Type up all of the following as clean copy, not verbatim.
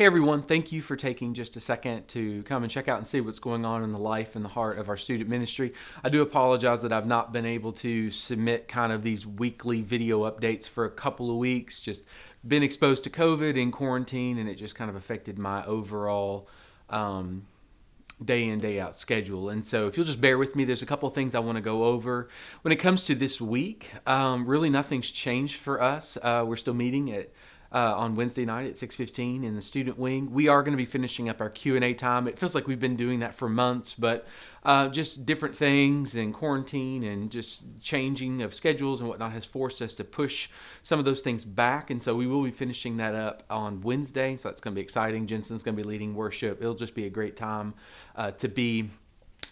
Hey everyone, thank you for taking just a second to come and check out and see what's going on in the life and the heart of our student ministry. I do apologize that I've not been able to submit kind of these weekly video updates for a couple of weeks. Just been exposed to COVID in quarantine, and it just kind of affected my overall day in, day out schedule. And so if you'll just bear with me, there's a couple of things I want to go over. When it comes to this week, really nothing's changed for us. We're still meeting at on Wednesday night at 6:15 in the student wing. We are going to be finishing up our Q&A time. It feels like we've been doing that for months, but just different things and quarantine and just changing of schedules and whatnot has forced us to push some of those things back. And so we will be finishing that up on Wednesday. So that's going to be exciting. Jensen's going to be leading worship. It'll just be a great time to be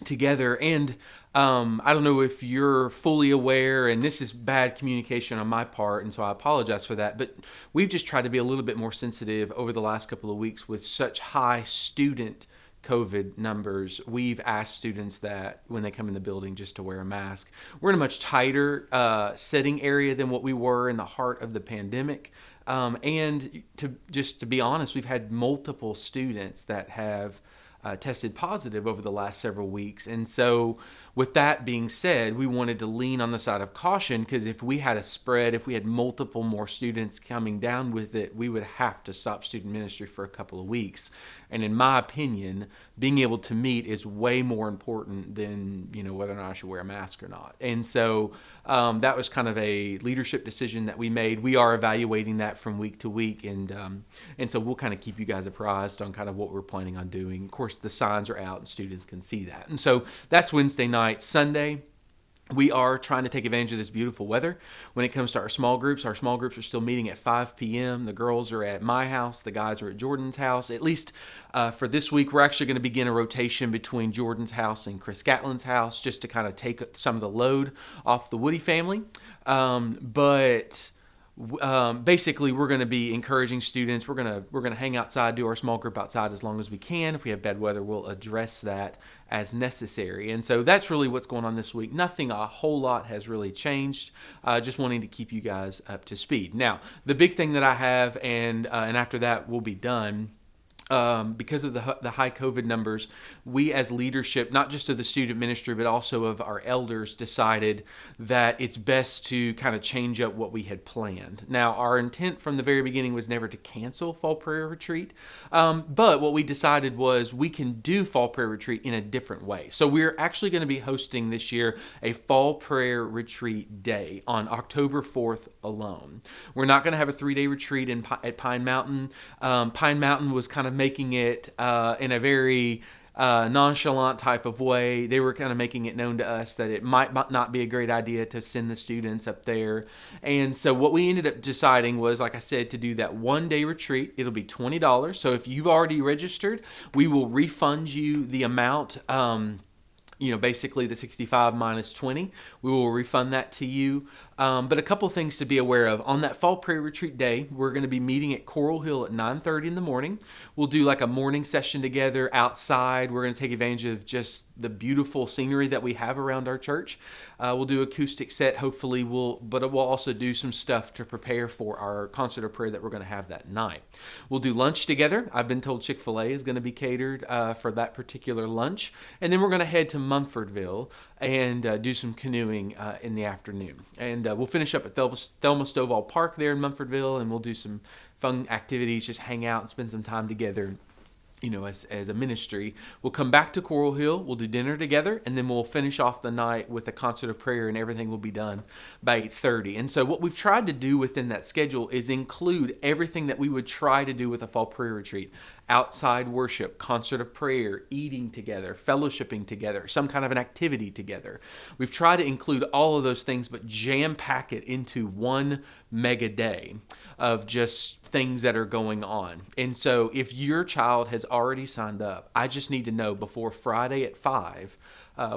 together. And I don't know if you're fully aware, and this is bad communication on my part, and so I apologize for that, but we've just tried to be a little bit more sensitive over the last couple of weeks with such high student COVID numbers. We've asked students that when they come in the building just to wear a mask. We're in a much tighter setting area than what we were in the heart of the pandemic. And to be honest, we've had multiple students that have tested positive over the last several weeks. And so with that being said, we wanted to lean on the side of caution, because if we had a spread, if we had multiple more students coming down with it, we would have to stop student ministry for a couple of weeks. And in my opinion, being able to meet is way more important than, whether or not I should wear a mask or not. And so that was kind of a leadership decision that we made. We are evaluating that from week to week. And so we'll kind of keep you guys apprised on kind of what we're planning on doing. Of course, the signs are out and students can see that. And so that's Wednesday night. Sunday, we are trying to take advantage of this beautiful weather. When it comes to our small groups are still meeting at 5 p.m. The girls are at my house. The guys are at Jordan's house. At least for this week, we're actually going to begin a rotation between Jordan's house and Chris Gatlin's house, just to kind of take some of the load off the Woody family. Basically, we're going to be encouraging students. We're going to hang outside, do our small group outside as long as we can. If we have bad weather, we'll address that as necessary. And so that's really what's going on this week. Nothing a whole lot has really changed. Just wanting to keep you guys up to speed. Now, the big thing that I have, and after that we'll be done. Because of the high COVID numbers, we as leadership, not just of the student ministry, but also of our elders, decided that it's best to kind of change up what we had planned. Now, our intent from the very beginning was never to cancel Fall Prayer Retreat, but what we decided was we can do Fall Prayer Retreat in a different way. So we're actually going to be hosting this year a Fall Prayer Retreat Day on October 4th alone. We're not going to have a 3-day retreat at Pine Mountain. Pine Mountain was kind of making it in a very nonchalant type of way. They were kind of making it known to us that it might not be a great idea to send the students up there. And so what we ended up deciding was, like I said, to do that 1-day retreat. It'll be $20. So if you've already registered, we will refund you the amount, basically the 65 minus 20. We will refund that to you. But a couple things to be aware of. On that Fall Prayer Retreat Day, we're going to be meeting at Coral Hill at 9:30 in the morning. We'll do like a morning session together outside. We're going to take advantage of just the beautiful scenery that we have around our church. We'll do acoustic set, hopefully. But we'll also do some stuff to prepare for our concert of prayer that we're going to have that night. We'll do lunch together. I've been told Chick-fil-A is going to be catered for that particular lunch. And then we're going to head to Munfordville and do some canoeing in the afternoon. And we'll finish up at Thelma Stovall Park there in Munfordville, and we'll do some fun activities, just hang out and spend some time together, as a ministry. We'll come back to Coral Hill, we'll do dinner together, and then we'll finish off the night with a concert of prayer, and everything will be done by 8:30. And so what we've tried to do within that schedule is include everything that we would try to do with a fall prayer retreat. Outside worship, concert of prayer, eating together, fellowshipping together, some kind of an activity together. We've tried to include all of those things, but jam-pack it into one mega day of just things that are going on. And so if your child has already signed up, I just need to know before Friday at 5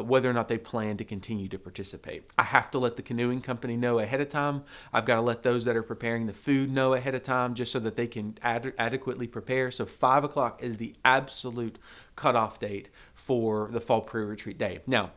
whether or not they plan to continue to participate. I have to let the canoeing company know ahead of time. I've got to let those that are preparing the food know ahead of time, just so that they can adequately prepare. So 5 o'clock is the absolute cutoff date for the Fall Prayer Retreat Day. Now,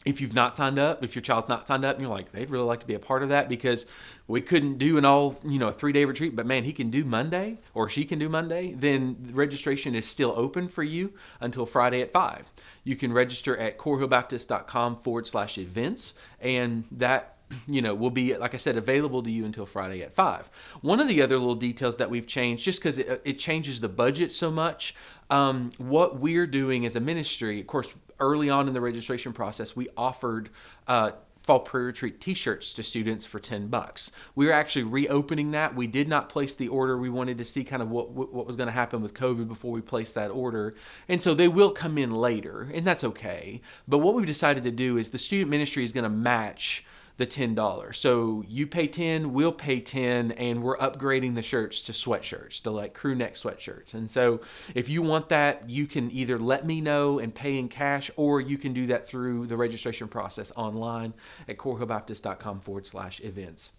If you've not signed up, if your child's not signed up and you're like, they'd really like to be a part of that because we couldn't do an all, a 3-day retreat, but man, he can do Monday or she can do Monday, then registration is still open for you until Friday at 5. You can register at corehillbaptist.com/events, and that will be, like I said, available to you until Friday at 5. One of the other little details that we've changed, just because it changes the budget so much, what we're doing as a ministry, of course, early on in the registration process, we offered Fall Prayer Retreat t-shirts to students for $10. We're actually reopening that. We did not place the order. We wanted to see kind of what was going to happen with COVID before we placed that order. And so they will come in later, and that's okay. But what we've decided to do is the student ministry is going to match the $10. So you pay 10, we'll pay 10, and we're upgrading the shirts to sweatshirts, to like crew neck sweatshirts. And so if you want that, you can either let me know and pay in cash, or you can do that through the registration process online at corehillbaptist.com/events.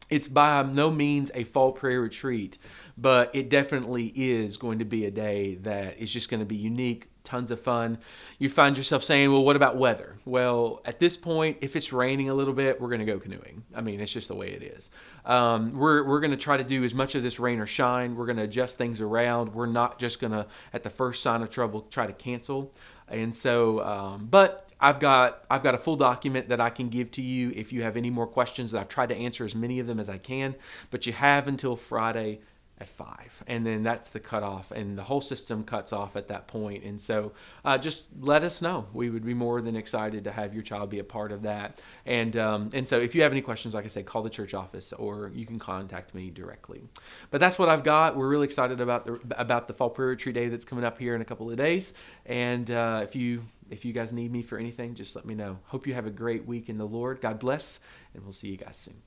It's by no means a fall prayer retreat, but it definitely is going to be a day that is just going to be unique, tons of fun. You find yourself saying, well, what about weather? Well, at this point, if it's raining a little bit, we're going to go canoeing. I mean, it's just the way it is. We're going to try to do as much of this rain or shine. We're going to adjust things around. We're not just going to, at the first sign of trouble, try to cancel. And so, but I've got a full document that I can give to you if you have any more questions. That I've tried to answer as many of them as I can, but you have until Friday at 5, and then that's the cutoff, and the whole system cuts off at that point. And so just let us know. We would be more than excited to have your child be a part of that. And so if you have any questions, like I said, call the church office, or you can contact me directly. But that's what I've got. We're really excited about the Fall Prayer Retreat Day that's coming up here in a couple of days. And if you guys need me for anything, just let me know. Hope you have a great week in the Lord. God bless, and we'll see you guys soon.